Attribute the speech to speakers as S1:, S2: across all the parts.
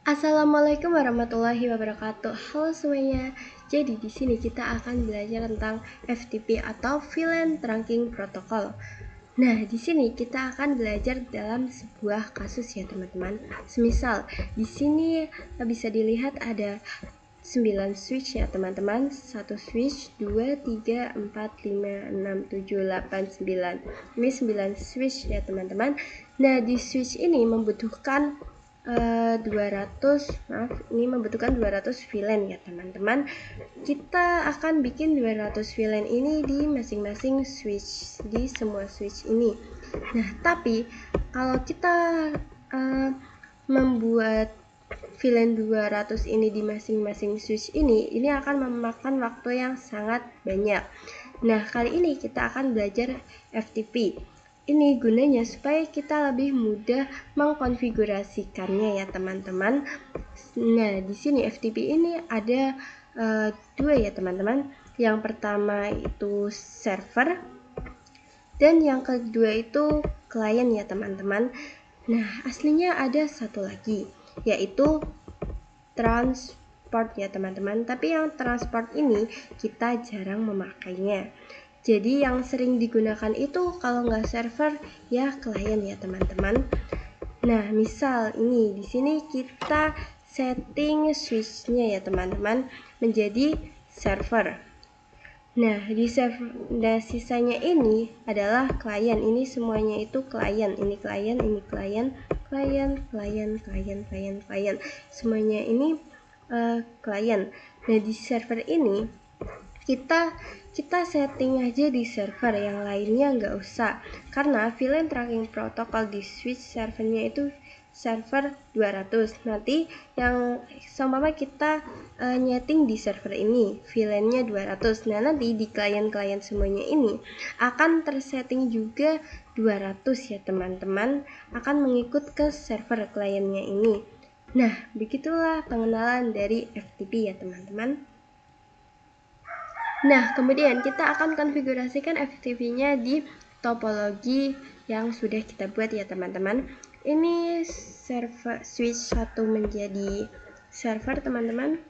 S1: Assalamualaikum warahmatullahi wabarakatuh. Halo semuanya. Jadi di sini kita akan belajar tentang FTP atau VLAN Trunking Protocol. Nah, di sini kita akan belajar dalam sebuah kasus ya, teman-teman. Semisal di sini bisa dilihat ada 9 switch ya, teman-teman. 1 switch, 2, 3, 4, 5, 6, 7, 8, 9. Ini 9 switch ya, teman-teman. Nah, di switch ini membutuhkan 200 VLAN ya, teman-teman. Kita akan bikin 200 VLAN ini di masing-masing switch, di semua switch ini. Nah, tapi kalau kita membuat VLAN 200 ini di masing-masing switch ini akan memakan waktu yang sangat banyak. Nah, kali ini kita akan belajar FTP. Ini gunanya supaya kita lebih mudah mengkonfigurasikannya ya, teman-teman. Nah, di sini FTP ini ada dua ya, teman-teman. Yang pertama itu server dan yang kedua itu klien ya, teman-teman. Nah, aslinya ada satu lagi, yaitu transport ya, teman-teman. Tapi yang transport ini kita jarang memakainya. Jadi yang sering digunakan itu kalau nggak server ya klien ya, teman-teman. Nah, misal ini di sini kita setting switch-nya ya, teman-teman, menjadi server. Nah, di server, dan sisanya ini adalah klien. Ini semuanya itu klien. Ini klien, ini klien, klien. Semuanya ini klien. Nah, di server ini kita setting aja di server, yang lainnya nggak usah, karena VLAN Trunking Protocol di switch servernya itu server 200. Nanti yang seumpama kita nyeting di server ini VLAN-nya 200. Nah, nanti di klien-klien semuanya ini akan tersetting juga 200 ya, teman-teman, akan mengikut ke server kliennya ini. Nah, begitulah pengenalan dari FTP ya, teman-teman. Nah, kemudian kita akan konfigurasikan FTP-nya di topologi yang sudah kita buat ya, teman-teman. Ini server switch 1 menjadi server, teman-teman.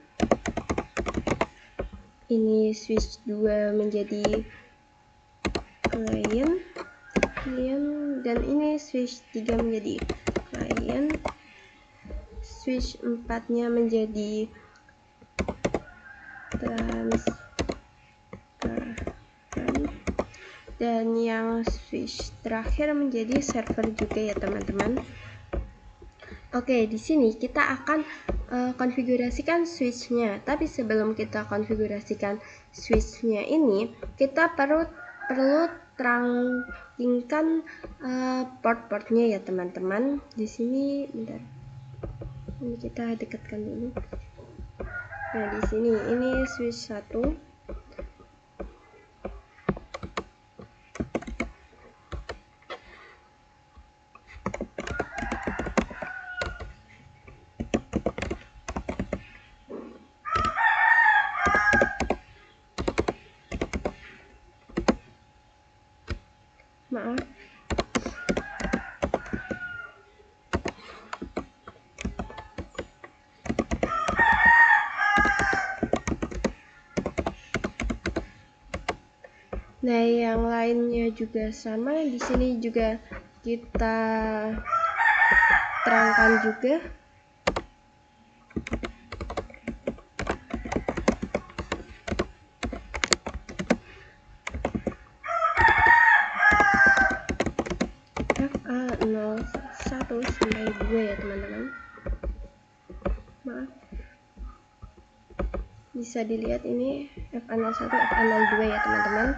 S1: Ini switch 2 menjadi klien, dan ini switch 3 menjadi klien. Switch 4-nya menjadi dan yang switch terakhir menjadi server juga ya, teman-teman. Oke, di sini kita akan konfigurasikan switch-nya. Tapi sebelum kita konfigurasikan switch-nya ini, kita perlu trunkingkan port-portnya ya, teman-teman. Di sini bentar. Ini kita dekatkan dulu. Nah, di sini ini switch 1. Maaf. Nah, yang lainnya juga sama. Di sini juga kita terangkan juga. FA01 sampai 2 ya, teman-teman. Maaf. Bisa dilihat ini FA01, FA02 ya, teman-teman.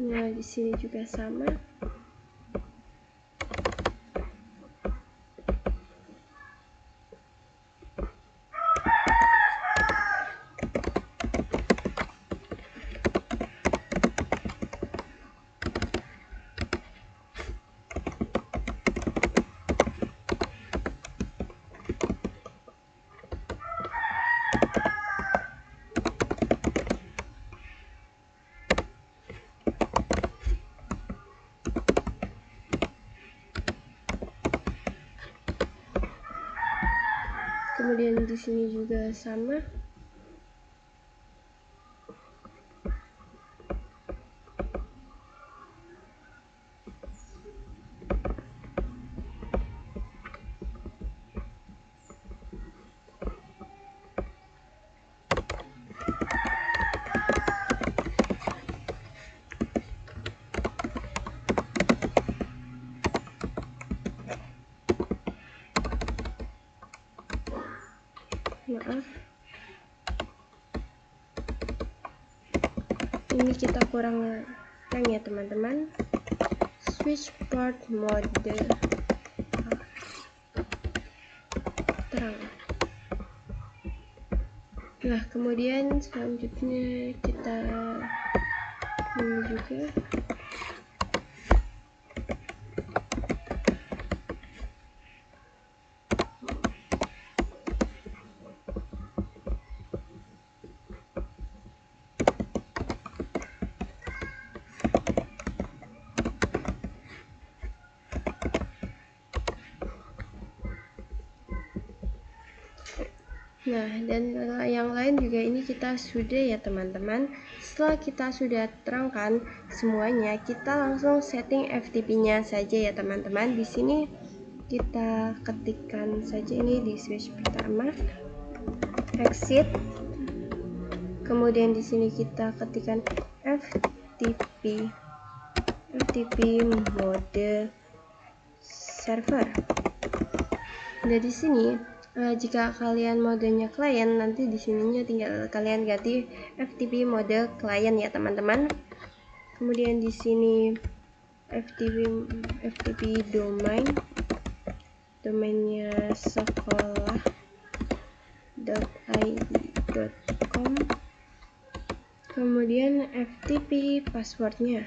S1: Nah, di sini juga sama. Kemudian di sini juga sama. Maaf, ini kita kurang ya teman-teman. Switch port mode terang. Nah, kemudian selanjutnya kita ini juga. Nah, dan yang lain juga ini kita sudah ya teman-teman. Setelah kita sudah terangkan semuanya, kita langsung setting FTP-nya saja ya teman-teman. Di sini kita ketikkan saja ini di switch pertama, exit. Kemudian di sini kita ketikkan FTP mode server. Nah, di sini jika kalian modenya klien, nanti di sininya tinggal kalian ganti FTP mode klien ya teman-teman. Kemudian di sini FTP domainnya sekolah.id.com. Kemudian FTP passwordnya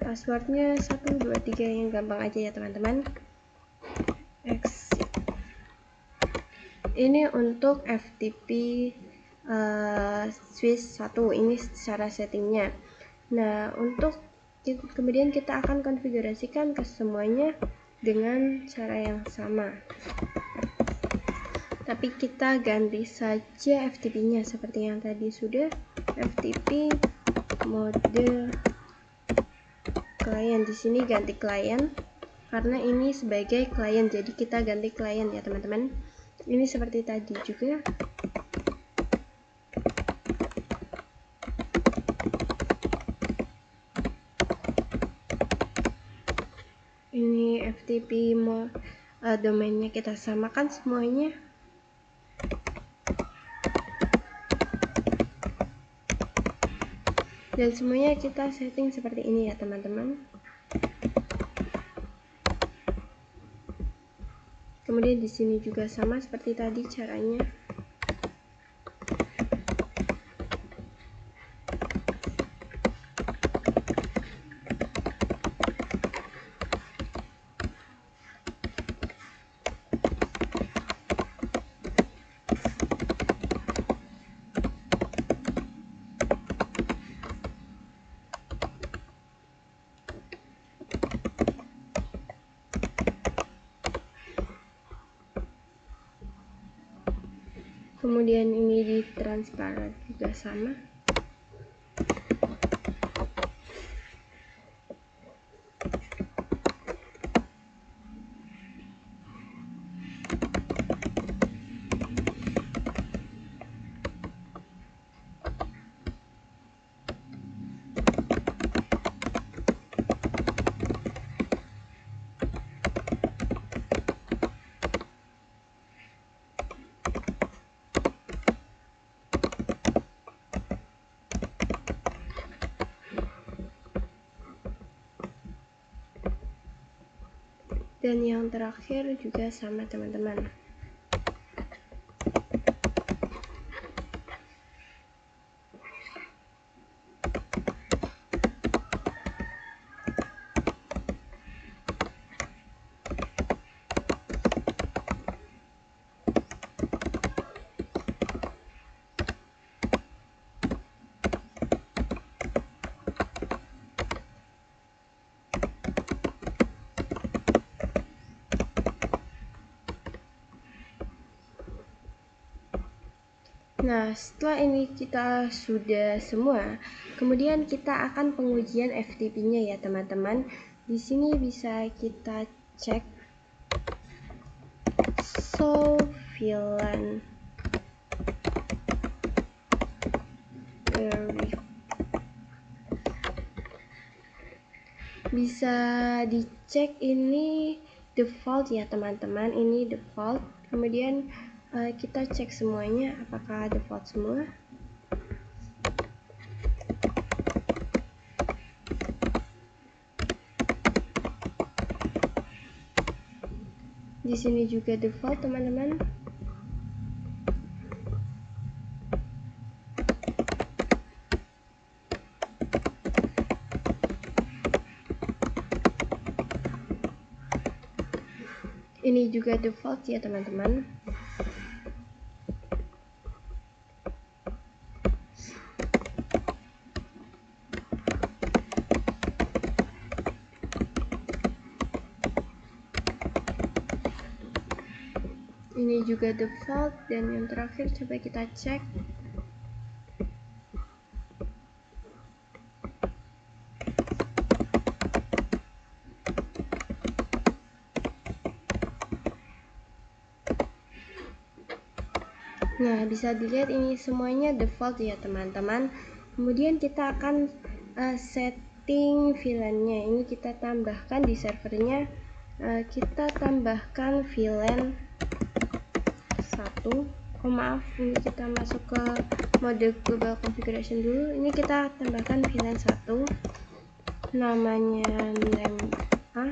S1: 123 yang gampang aja ya teman-teman. Exit. Ini untuk FTP switch 1, ini cara settingnya. Nah, untuk kemudian kita akan konfigurasikan ke semuanya dengan cara yang sama, tapi kita ganti saja FTP-nya seperti yang tadi sudah. FTP mode klien, di sini ganti klien karena ini sebagai klien, jadi kita ganti klien ya teman-teman. Ini seperti tadi juga. Ini FTP domainnya kita samakan semuanya. Dan semuanya kita setting seperti ini ya teman-teman. Kemudian di sini juga sama seperti tadi caranya. Kemudian ini di transparan juga sama. Dan yang terakhir juga sama teman-teman. Nah, setelah ini kita sudah semua, kemudian kita akan pengujian FTP-nya ya teman-teman. Di sini bisa kita cek VLAN bisa dicek ini default ya teman-teman, ini default. Kemudian kita cek semuanya apakah default semua. Di sini juga default teman-teman. Ini juga default ya teman-teman. Ini juga default, dan yang terakhir coba kita cek. Nah, bisa dilihat ini semuanya default ya teman-teman. Kemudian kita akan setting VLAN-nya. Ini kita tambahkan di servernya. Kita tambahkan VLAN 1. Maaf, ini kita masuk ke mode global configuration dulu. Ini kita tambahkan VLAN 1. Namanya name A.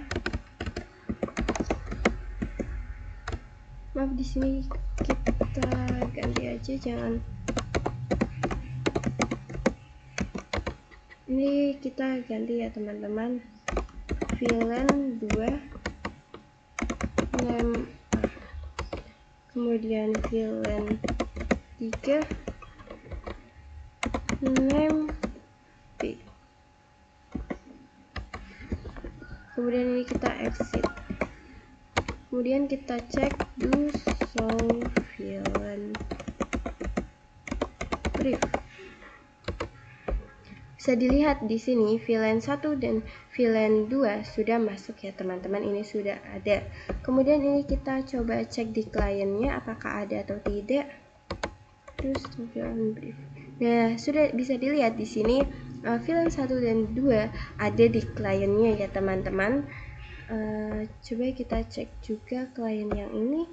S1: Maaf, di sini kita ganti aja, jangan. Ini kita ganti ya teman-teman. VLAN 2 name A. Kemudian VLAN 3 name B. Kemudian ini kita exit. Kemudian kita cek do show VLAN brief. Bisa dilihat di sini VLAN 1 dan VLAN 2 sudah masuk ya teman-teman, ini sudah ada. Kemudian ini kita coba cek di kliennya apakah ada atau tidak. Terus VLAN brief. Nah, sudah bisa dilihat di sini VLAN 1 dan 2 ada di kliennya ya teman-teman. Coba kita cek juga klien yang ini.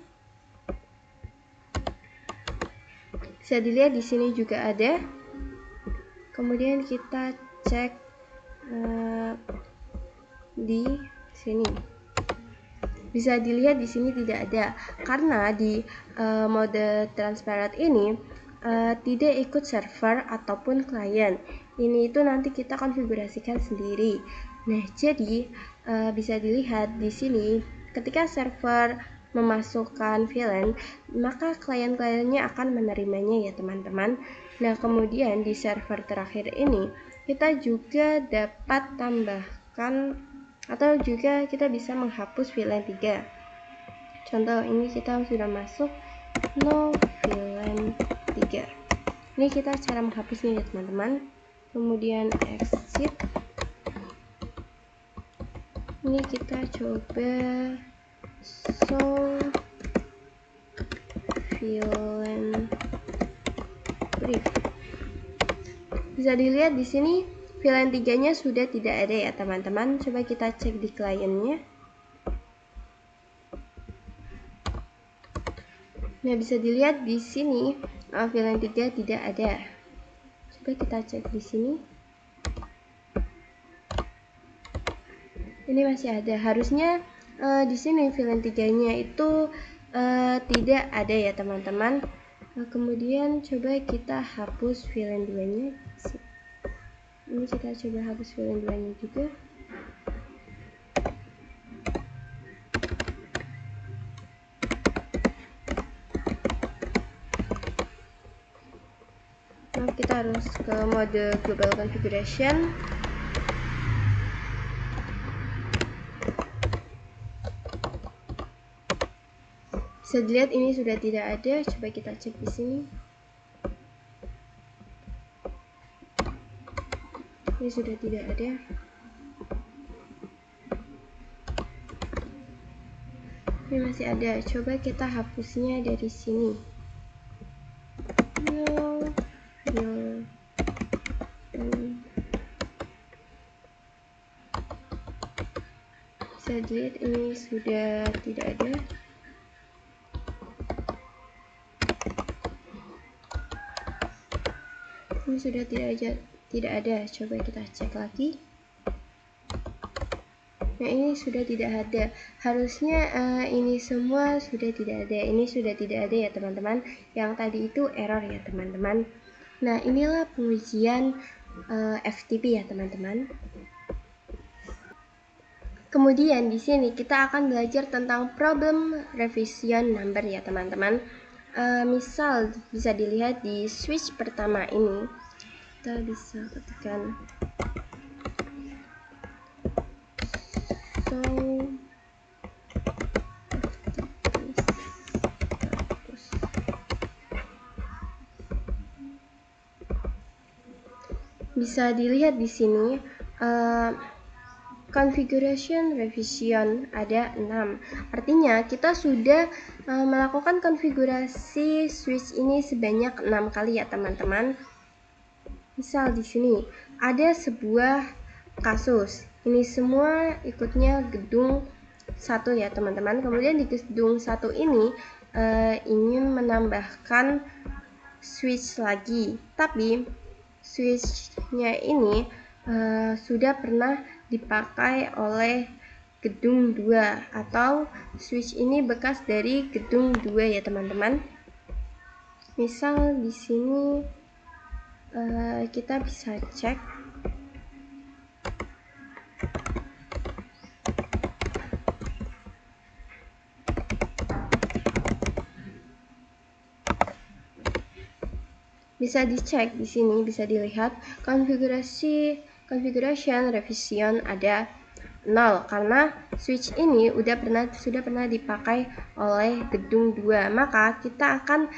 S1: Bisa dilihat di sini juga ada. Kemudian kita cek di sini. Bisa dilihat di sini tidak ada karena di mode transparent ini tidak ikut server ataupun klien. Ini itu nanti kita konfigurasikan sendiri. Nah, jadi bisa dilihat di sini ketika server memasukkan VLAN, maka klien-kliennya akan menerimanya ya teman-teman. Nah, kemudian di server terakhir ini kita juga dapat tambahkan atau juga kita bisa menghapus VLAN 3. Contoh ini kita sudah masuk no VLAN 3. Ini kita cara menghapusnya ya teman-teman. Kemudian exit. Ini kita coba show VLAN brief. Bisa dilihat di sini VLAN 3-nya sudah tidak ada ya teman-teman. Coba kita cek di kliennya. Nah, bisa dilihat di sini VLAN 3 tidak ada. Coba kita cek di sini. Ini masih ada. Harusnya di sini VLAN 3-nya itu tidak ada ya teman-teman. Kemudian coba kita hapus VLAN 2-nya. Ini kita coba hapus VLAN 2-nya juga. Nah, kita harus ke mode global configuration. Bisa dilihat ini sudah tidak ada. Coba kita cek di sini. Ini sudah tidak ada. Ini masih ada. Coba kita hapusnya dari sini. Bisa dilihat ini sudah tidak ada. Ini sudah tidak ada. Coba kita cek lagi. Nah, ini sudah tidak ada. Harusnya ini semua sudah tidak ada. Ini sudah tidak ada ya teman-teman. Yang tadi itu error ya teman-teman. Nah, inilah pengujian FTP ya teman-teman. Kemudian di sini kita akan belajar tentang problem revision number ya teman-teman. Misal bisa dilihat di switch pertama ini, kita bisa ketikkan bisa dilihat di sini configuration revision ada 6. Artinya kita sudah melakukan konfigurasi switch ini sebanyak 6 kali ya teman-teman. Misal di sini ada sebuah kasus. Ini semua ikutnya gedung 1 ya teman-teman. Kemudian di gedung 1 ini ingin menambahkan switch lagi. Tapi switchnya ini sudah pernah dipakai oleh gedung 2 atau switch ini bekas dari gedung 2 ya teman-teman. Misal di sini kita bisa cek bisa dicek di sini, bisa dilihat configuration revision ada 0 karena switch ini sudah pernah dipakai oleh gedung 2. Maka kita akan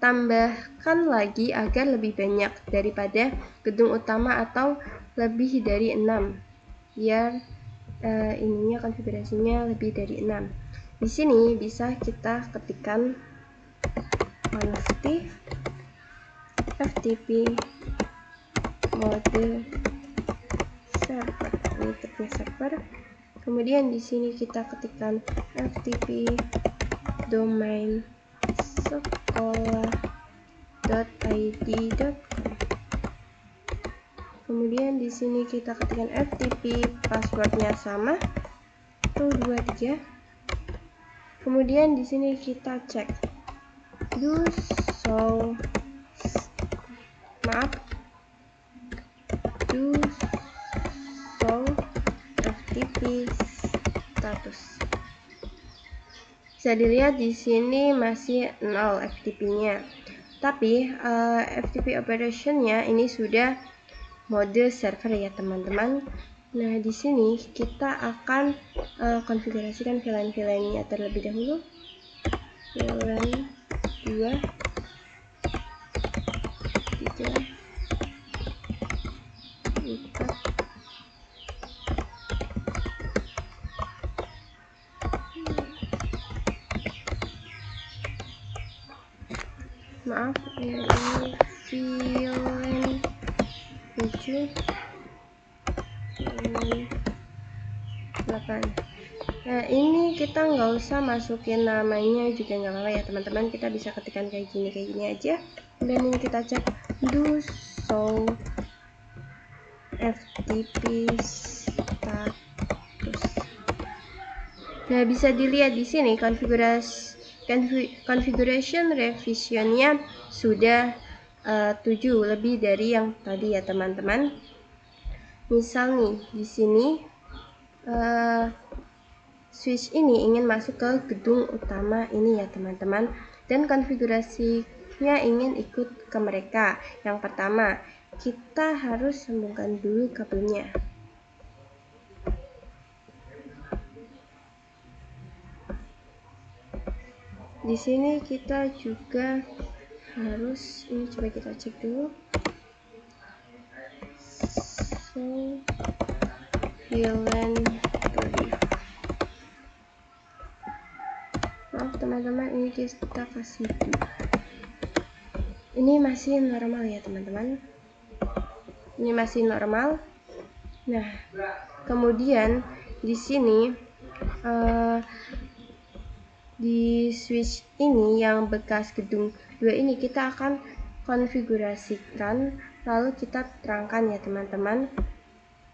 S1: tambahkan lagi agar lebih banyak daripada gedung utama atau lebih dari 6 biar ininya konfigurasinya lebih dari 6. Di sini bisa kita ketikkan const FTP mode server, ini tipnya server. Kemudian di sini kita ketikkan FTP domain sekolah.id.com. Kemudian di sini kita ketikkan FTP, passwordnya sama 123. Kemudian di sini kita cek do show FTP status. Bisa dilihat di sini masih 0 FTP-nya. Tapi FTP operation-nya ini sudah mode server ya teman-teman. Nah, di sini kita akan konfigurasikan VLAN-nya terlebih dahulu. VLAN 2 3 4 maaf ya, ini VLAN 7 8. Nah, ini kita nggak usah masukin namanya juga nggak apa-apa ya teman-teman. Kita bisa ketikkan kayak gini aja. Dan ini kita cek do show FTP status. Nah, bisa dilihat di sini configuration revisionnya sudah 7 lebih dari yang tadi ya teman-teman. Misal nih di sini switch ini ingin masuk ke gedung utama ini ya teman-teman, dan konfigurasinya ingin ikut ke mereka. Yang pertama, kita harus sambungkan dulu kabelnya. Di sini kita juga harus, ini coba kita cek dulu. show VLAN brief. Maaf teman-teman, ini kita kasih 2. Ini masih normal ya teman-teman, ini masih normal. Nah, kemudian di sini di switch ini yang bekas gedung 2 ini kita akan konfigurasikan, lalu kita terangkan ya teman-teman.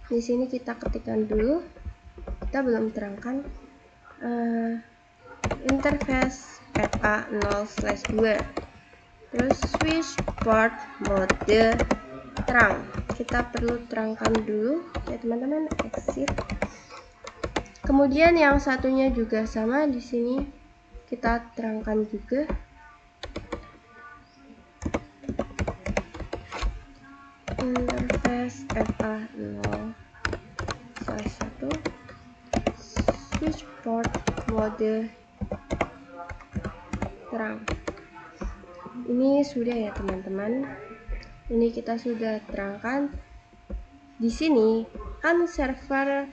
S1: Di sini kita ketikkan dulu, kita belum terangkan interface FA0/2, terus switch port mode terang, kita perlu terangkan dulu ya teman-teman, exit. Kemudian yang satunya juga sama, di sini kita terangkan juga. Interface FA0/1, switch port mode terang. Ini sudah ya teman-teman. Ini kita sudah terangkan. Di sini kan server,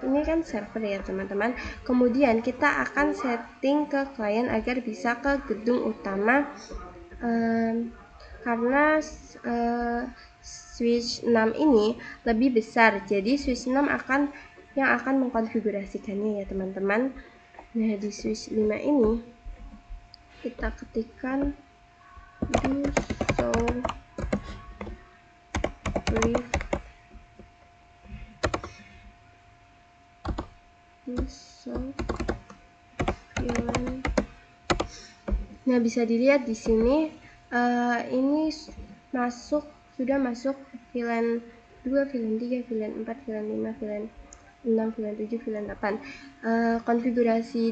S1: ini kan server ya teman-teman. Kemudian kita akan setting ke klien agar bisa ke gedung utama, karena switch 6 ini lebih besar, jadi switch 6 yang akan mengkonfigurasikannya ya teman-teman. Nah, di switch 5 ini kita ketikkan do show brief, Nah, bisa dilihat di sini ini sudah masuk VLAN 2, VLAN 3, VLAN 4, VLAN 5, VLAN 6, VLAN 7, VLAN 8. Konfigurasi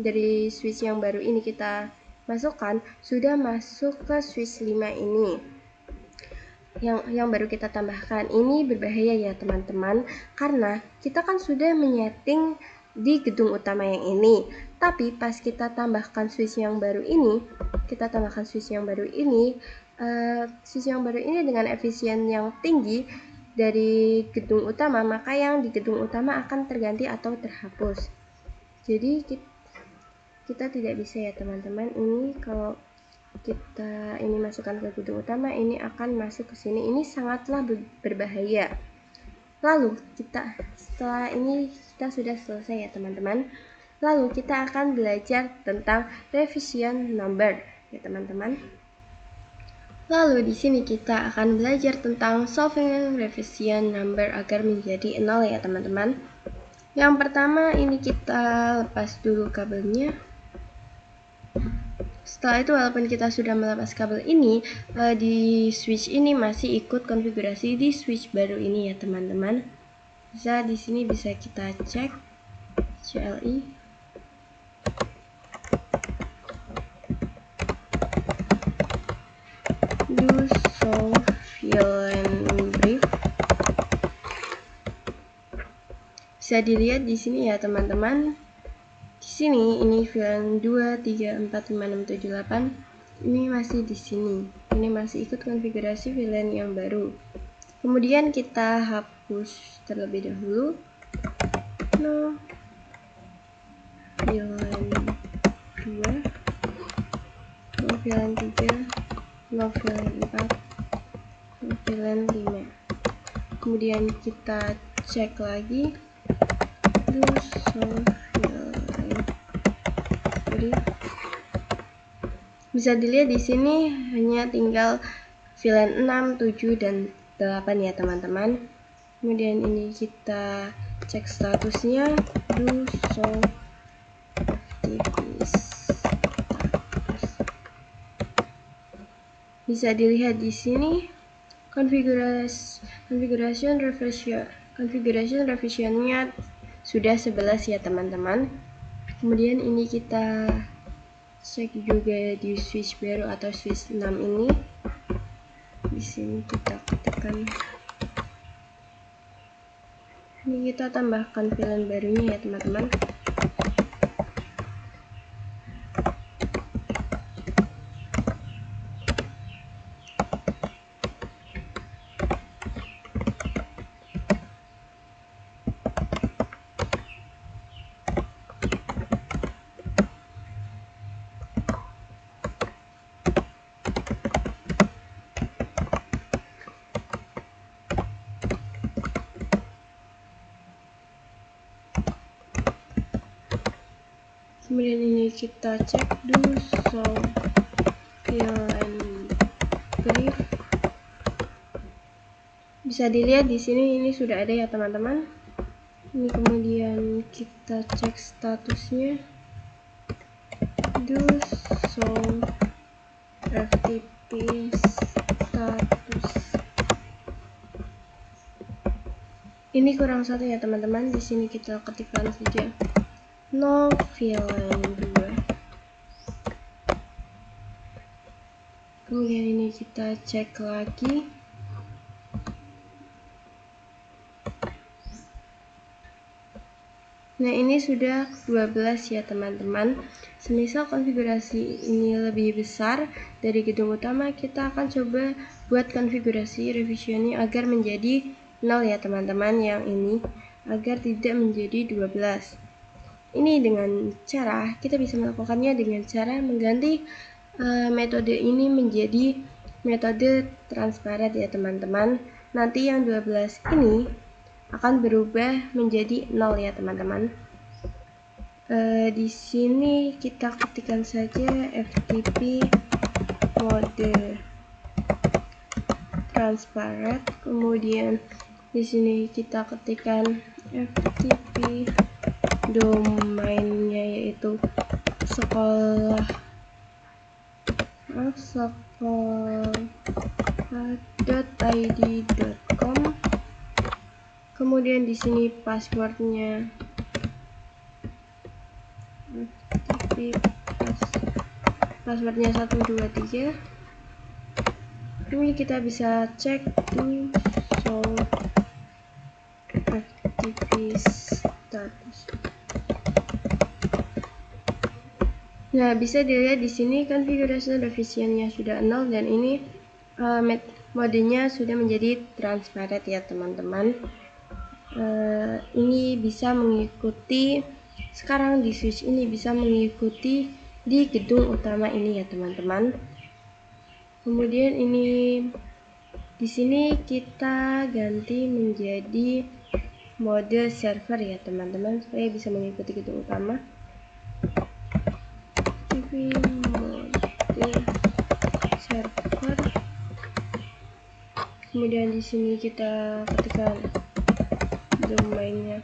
S1: dari switch yang baru ini kita masukkan sudah masuk ke switch 5 ini. Yang baru kita tambahkan ini berbahaya ya teman-teman, karena kita kan sudah menyeting di gedung utama yang ini, tapi pas kita tambahkan switch yang baru ini, switch yang baru ini dengan efisien yang tinggi dari gedung utama, maka yang di gedung utama akan terganti atau terhapus. Jadi kita tidak bisa ya teman-teman, ini kalau kita ini masukkan ke gedung utama, ini akan masuk ke sini, ini sangatlah berbahaya. Lalu setelah ini kita sudah selesai ya teman-teman. Lalu kita akan belajar tentang revision number ya teman-teman. Lalu di sini kita akan belajar tentang solving revision number agar menjadi 0 ya teman-teman. Yang pertama ini kita lepas dulu kabelnya. Setelah itu, walaupun kita sudah melepas kabel ini, di switch ini masih ikut konfigurasi di switch baru ini ya teman-teman. Di sini bisa kita cek CLI. Do show VLAN brief. Bisa dilihat di sini ya teman-teman. Di sini ini VLAN 2, 3, 4, 5, 6, 7, 8. Ini masih di sini. Ini masih ikut konfigurasi VLAN yang baru. Kemudian kita hapus terlebih dahulu. No VLAN 2, no VLAN 3, no VLAN 4, no VLAN 5. Kemudian kita cek lagi. Do show bisa dilihat di sini hanya tinggal VLAN 6, 7, dan 8 ya teman-teman. Kemudian ini kita cek statusnya, do show active status. Bisa dilihat di sini configuration revisionnya sudah 11 ya teman-teman. Kemudian ini kita cek juga di switch baru atau switch 6 ini. Di sini kita ketikkan. Ini kita tambahkan VLAN barunya ya teman-teman. Kemudian ini kita cek do show fill and brief. Bisa dilihat di sini ini sudah ada ya teman-teman. Ini kemudian kita cek statusnya do show FTP status. Ini kurang satu ya teman-teman. Di sini kita ketikkan saja no VLAN 2. Kemudian ini kita cek lagi. Nah, ini sudah 12 ya teman-teman. Semisal konfigurasi ini lebih besar dari gedung utama, kita akan coba buat konfigurasi revisioning agar menjadi 0 ya teman-teman, yang ini agar tidak menjadi 12. Ini dengan cara kita bisa melakukannya dengan cara mengganti metode ini menjadi metode transparent ya teman-teman. Nanti yang 12 ini akan berubah menjadi 0 ya teman-teman. Di sini kita ketikkan saja FTP mode transparent, kemudian di sini kita ketikkan FTP domainnya yaitu sekolah.id.com. Kemudian di sini passwordnya passwordnya 123. Ini kita bisa cek do show FTP status. Nah, bisa dilihat di sini konfigurasi revisionnya sudah 0 dan ini modenya sudah menjadi transparent ya teman-teman. Ini bisa mengikuti sekarang di switch ini bisa mengikuti di gedung utama ini ya teman-teman. Kemudian ini di sini kita ganti menjadi mode server ya teman-teman supaya bisa mengikuti gedung utama. TV mode server. Kemudian di sini kita ketikkan domainnya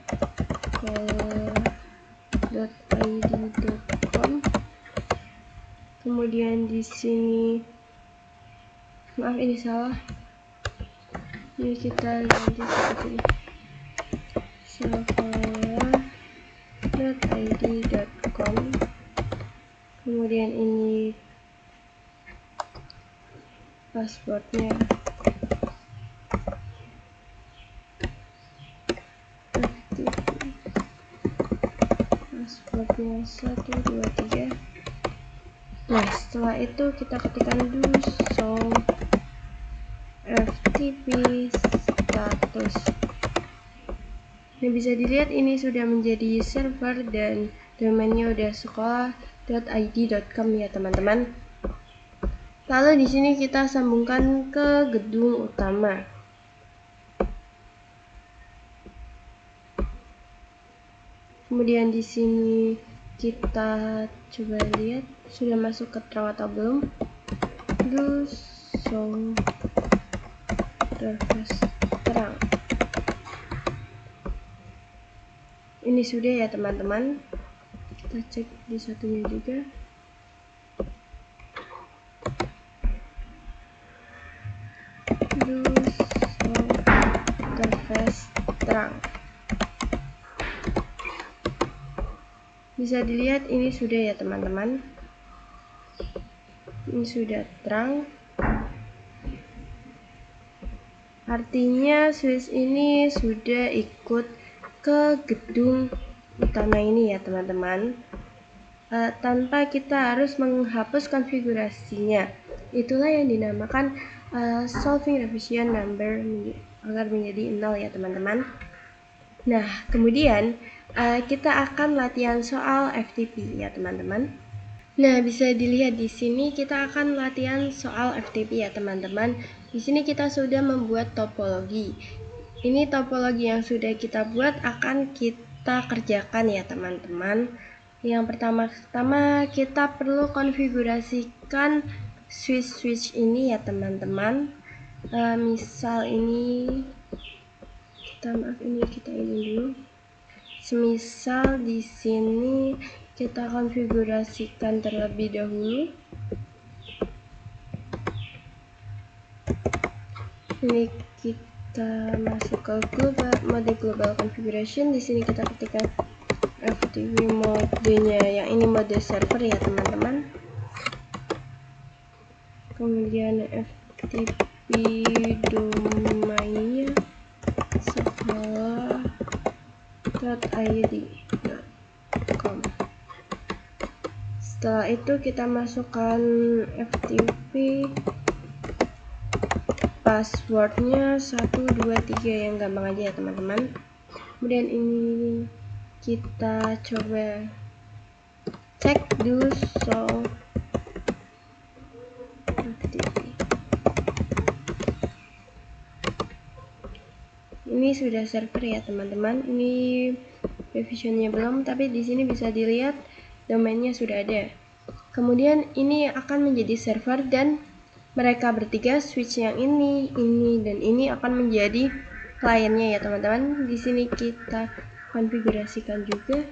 S1: sekolah.id.com. Kemudian di sini, maaf ini salah. Ini kita ganti seperti ini. Sekolah.id.com. Kemudian ini passwordnya passwordnya 123. Nah, setelah itu kita ketikkan do show FTP status. Nah, bisa dilihat ini sudah menjadi server dan domainnya udah sekolah.id.com ya teman-teman. Lalu di sini kita sambungkan ke gedung utama. Kemudian di sini kita coba lihat sudah masuk ke terang atau belum. Do show service terang. Ini sudah ya teman-teman. Kita cek di satunya juga. Do show service terang. Bisa dilihat ini sudah ya teman-teman. Ini sudah terang. Artinya switch ini sudah ikut ke gedung utama ini ya teman-teman. Tanpa kita harus menghapus konfigurasinya. Itulah yang dinamakan solving revision number agar menjadi 0 ya teman-teman. Nah, kemudian kita akan latihan soal FTP ya teman-teman. Nah, bisa dilihat di sini kita akan latihan soal FTP ya teman-teman. Di sini kita sudah membuat topologi. Ini topologi yang sudah kita buat akan kita kerjakan ya teman-teman. Yang pertama kita perlu konfigurasikan switch ini ya teman-teman. Misal ini kita ini dulu. Semisal di sini kita konfigurasikan terlebih dahulu. Ini kita masuk ke mode global configuration. Di sini kita ketikkan FTP modenya, yang ini mode server ya teman-teman. Kemudian FTP domainnya sekolah.id.com. Setelah itu kita masukkan FTP, passwordnya 123 yang gampang aja ya teman-teman. Kemudian ini kita coba cek dulu ini sudah server ya teman-teman. Ini revisionnya belum, tapi di sini bisa dilihat domainnya sudah ada. Kemudian ini akan menjadi server dan mereka bertiga, switch yang ini, dan ini akan menjadi kliennya ya teman-teman. Di sini kita konfigurasikan juga.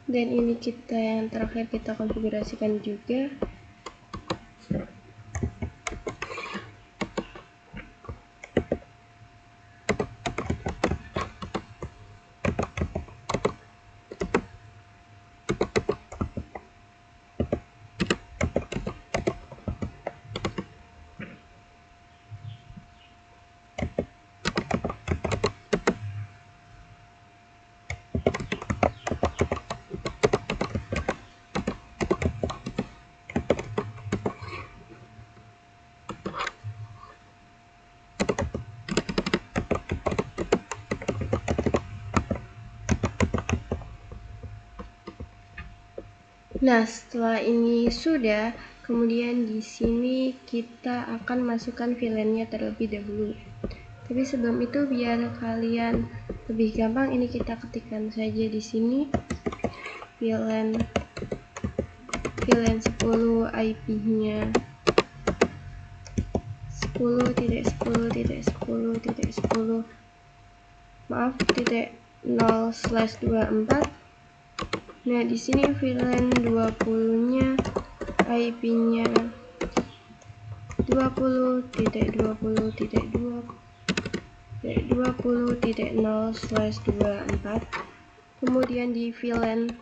S1: Dan ini kita yang terakhir kita konfigurasikan juga. Nah, setelah ini sudah, kemudian di sini kita akan masukkan VLAN-nya terlebih dahulu. Tapi sebelum itu biar kalian lebih gampang, ini kita ketikkan saja di sini VLAN 10 IP-nya 10.10.10.10 maaf titik 0/24. Nah, di sini VLAN 20-nya IP-nya 20.20.20.0/24. Kemudian di VLAN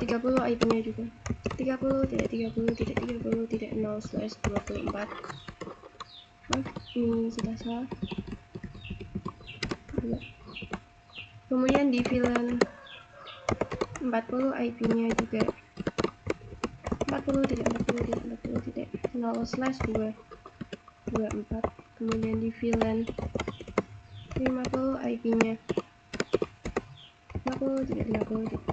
S1: 30 IP-nya juga 30.30.30.0/24. Ini sudah salah. Kemudian di VLAN 40 IP-nya juga 40.40.40.0/24. Kemudian di VLAN 50 IP-nya 50.50.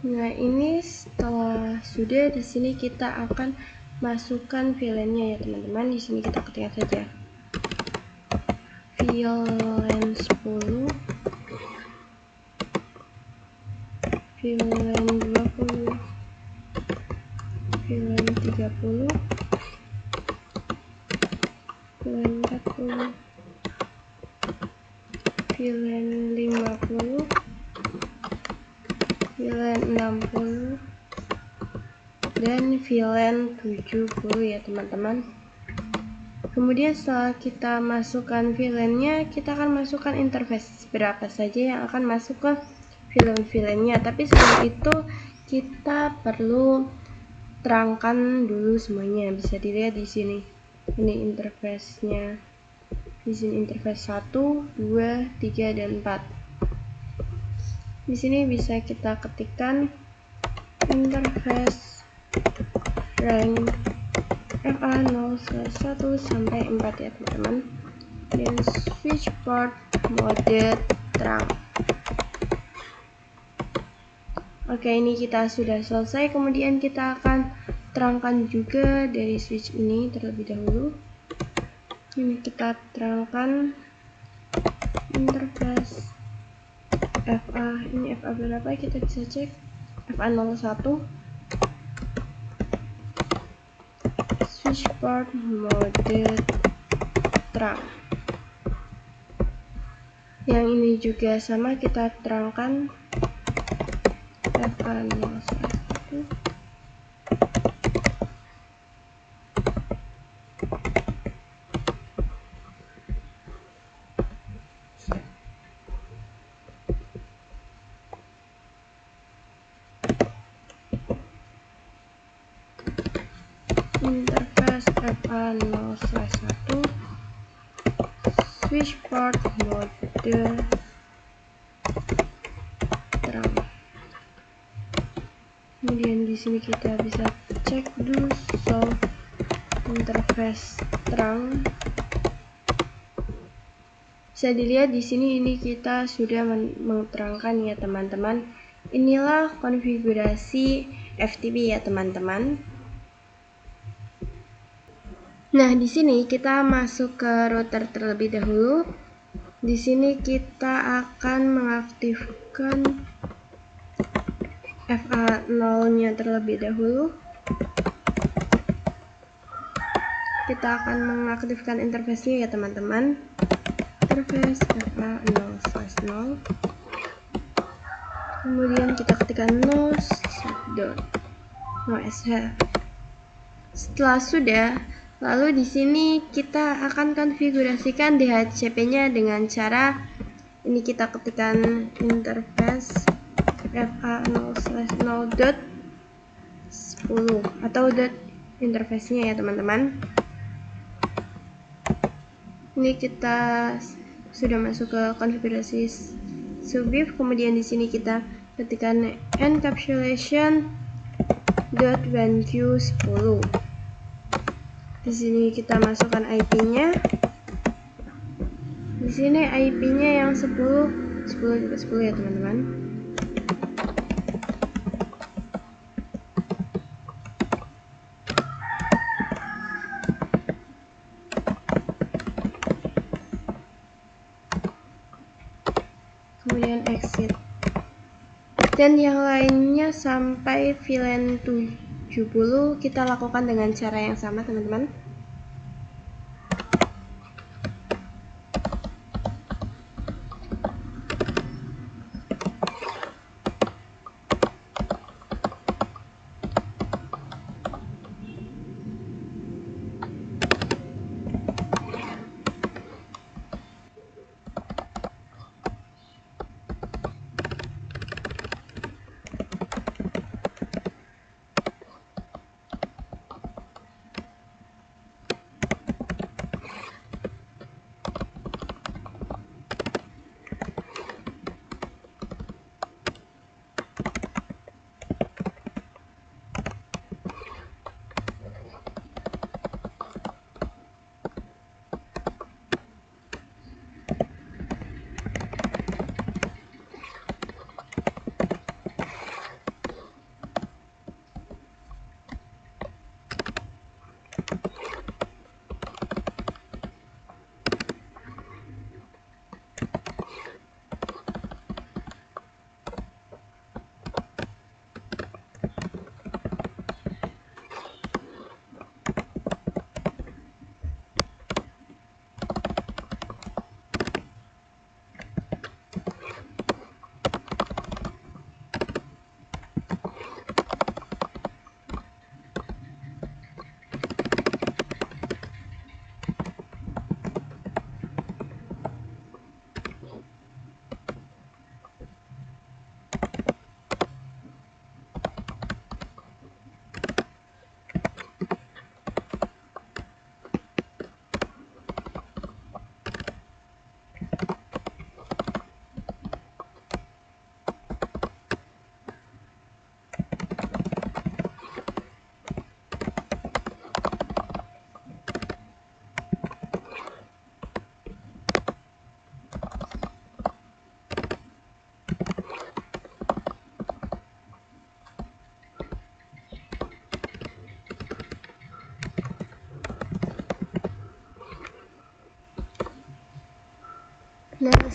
S1: Nah, ini setelah sudah, di sini kita akan masukkan VLAN-nya ya teman-teman. Di sini kita ketikkan saja VLAN 10, VLAN 20, VLAN 30, VLAN 40, VLAN 50, VLAN 60, dan VLAN 70 ya teman-teman. Kemudian setelah kita masukkan VLAN-nya, kita akan masukkan interface berapa saja yang akan masuk ke VLAN-nya. Tapi sebelum itu kita perlu terangkan dulu semuanya. Bisa dilihat di sini. Ini interface-nya. Di sini interface 1, 2, 3, dan 4. Di sini bisa kita ketikkan interface rank FA0/1 sampai 4 ya teman-teman. Dan switch port mode terang. Oke, ini kita sudah selesai. Kemudian kita akan terangkan juga dari switch ini terlebih dahulu. Ini kita terangkan interface FA. Ini FA berapa? Kita bisa cek. FA01. Switch port mode terang. Yang ini juga sama, kita terangkan FA01. Interface FA0/1, switch port mode terang. Kemudian di sini kita bisa cek do show interface terang. Bisa dilihat di sini, ini kita sudah menerangkan ya teman-teman. Inilah konfigurasi FTP ya teman-teman. Nah, di sini kita masuk ke router terlebih dahulu. Di sini kita akan mengaktifkan FA0-nya terlebih dahulu. Kita akan mengaktifkan interface-nya ya teman-teman. Interface FA0/0. Kemudian kita ketikkan no sh. Setelah sudah, lalu di sini kita akan konfigurasikan DHCP-nya dengan cara ini, kita ketikkan interface FA0/0.10 atau interface-nya ya teman-teman. Ini kita sudah masuk ke konfigurasi subif. Kemudian di sini kita ketikkan encapsulation.1q10. Di sini kita masukkan IP-nya. Di sini IP-nya yang 10 juga 10 ya teman-teman. Kemudian exit. Dan yang lainnya sampai VLAN 70 kita lakukan dengan cara yang sama teman-teman.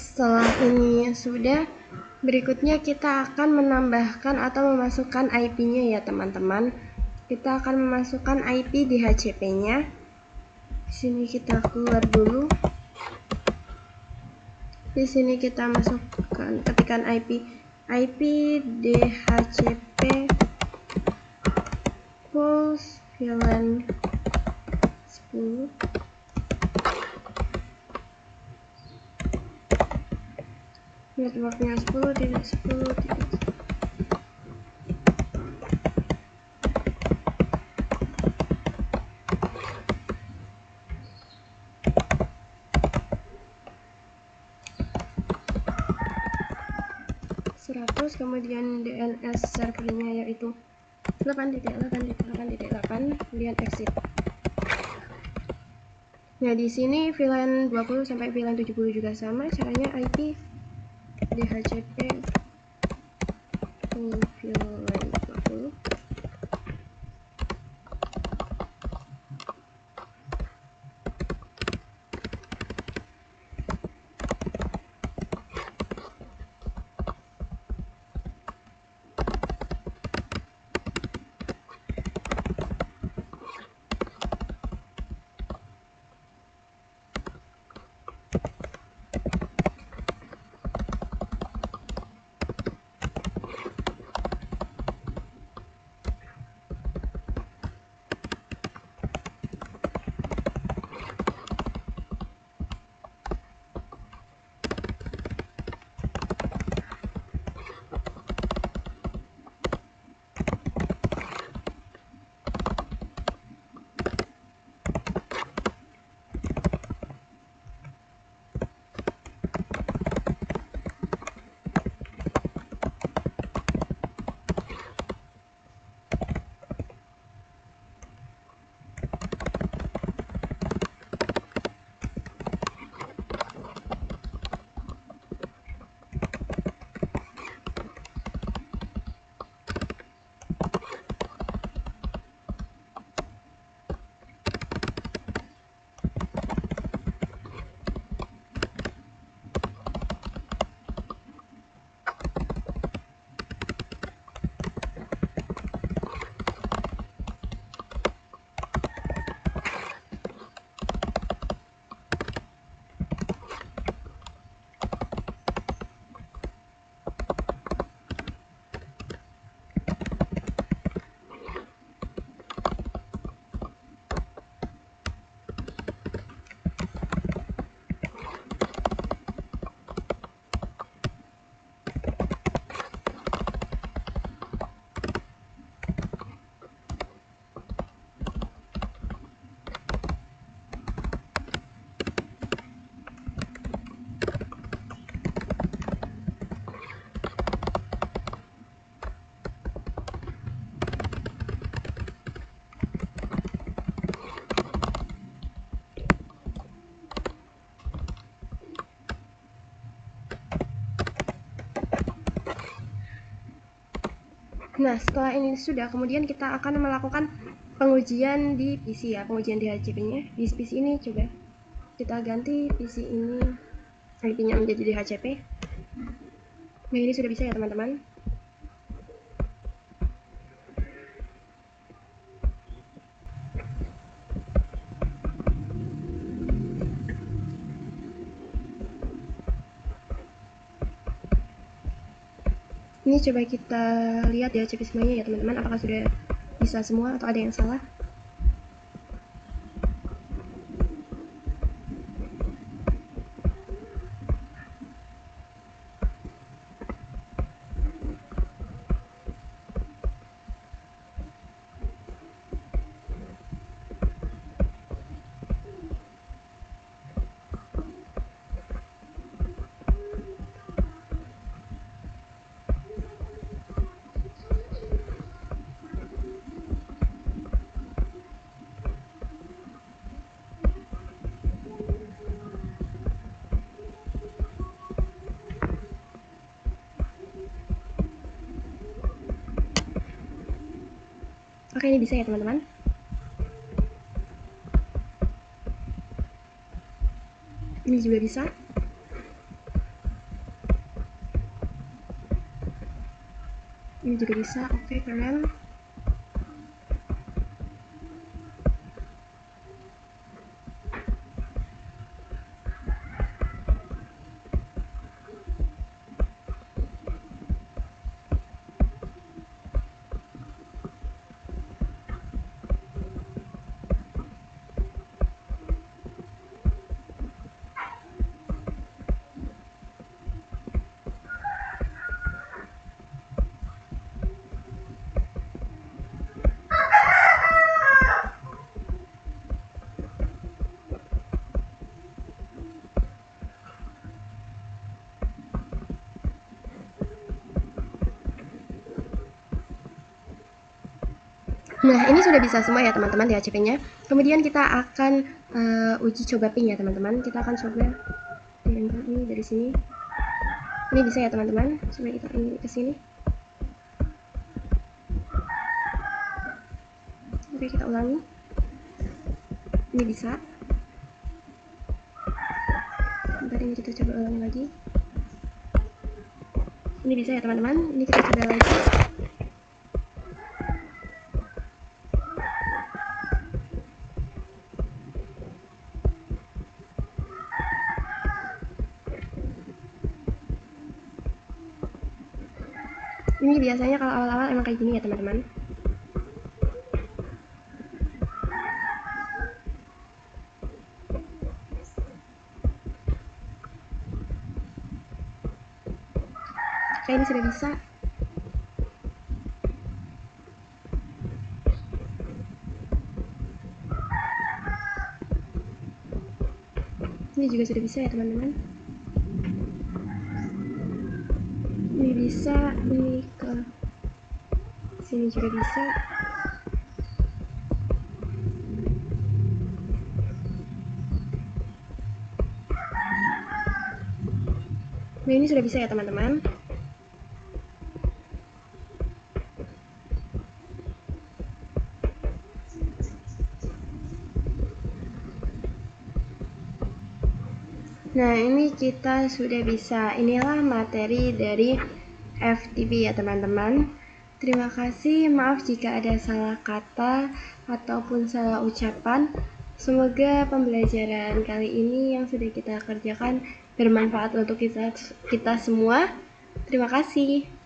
S1: setelah ini sudah, berikutnya kita akan menambahkan atau memasukkan IP-nya ya teman-teman. Kita akan memasukkan IP DHCP-nya. Di sini kita keluar dulu. Di sini kita masukkan, ketikkan IP DHCP pulse VLAN 10. Networknya 10.10. Kemudian DNS servernya yaitu 8.8.8.8, kemudian exit. Nah, di sini VLAN 20 sampai VLAN 70 juga sama caranya, IP DHCP VLAN 20. Nah, setelah ini sudah, kemudian kita akan melakukan pengujian di PC ya, pengujian di DHCP-nya. Di PC ini coba kita ganti PC ini IP-nya menjadi DHCP. Nah, ini sudah bisa ya teman-teman. Ini coba kita lihat DHCP semuanya ya teman-teman, apakah sudah bisa semua atau ada yang salah. Oke, ini bisa ya teman-teman. Ini juga bisa. Ini juga bisa. Oke, keren. Nah, ini sudah bisa semua ya teman-teman DHCP-nya. Kemudian kita akan uji coba ping ya teman-teman. Kita akan coba ini dari sini. Ini bisa ya teman-teman. Coba kita ini ke sini. Oke, kita ulangi. Ini bisa. Bentar, ini kita coba ulangi lagi. Ini bisa ya teman-teman. Ini kita coba lagi. Ini biasanya kalau awal-awal emang kayak gini ya teman-teman. Oke, ini sudah bisa. Ini juga sudah bisa ya teman-teman. Ini bisa, ini ke sini juga bisa. Nah, ini sudah bisa ya teman-teman. Nah, ini kita sudah bisa. Inilah materi dari FTP ya teman-teman. Terima kasih, maaf jika ada salah kata ataupun salah ucapan. Semoga pembelajaran kali ini yang sudah kita kerjakan bermanfaat untuk kita semua. Terima kasih.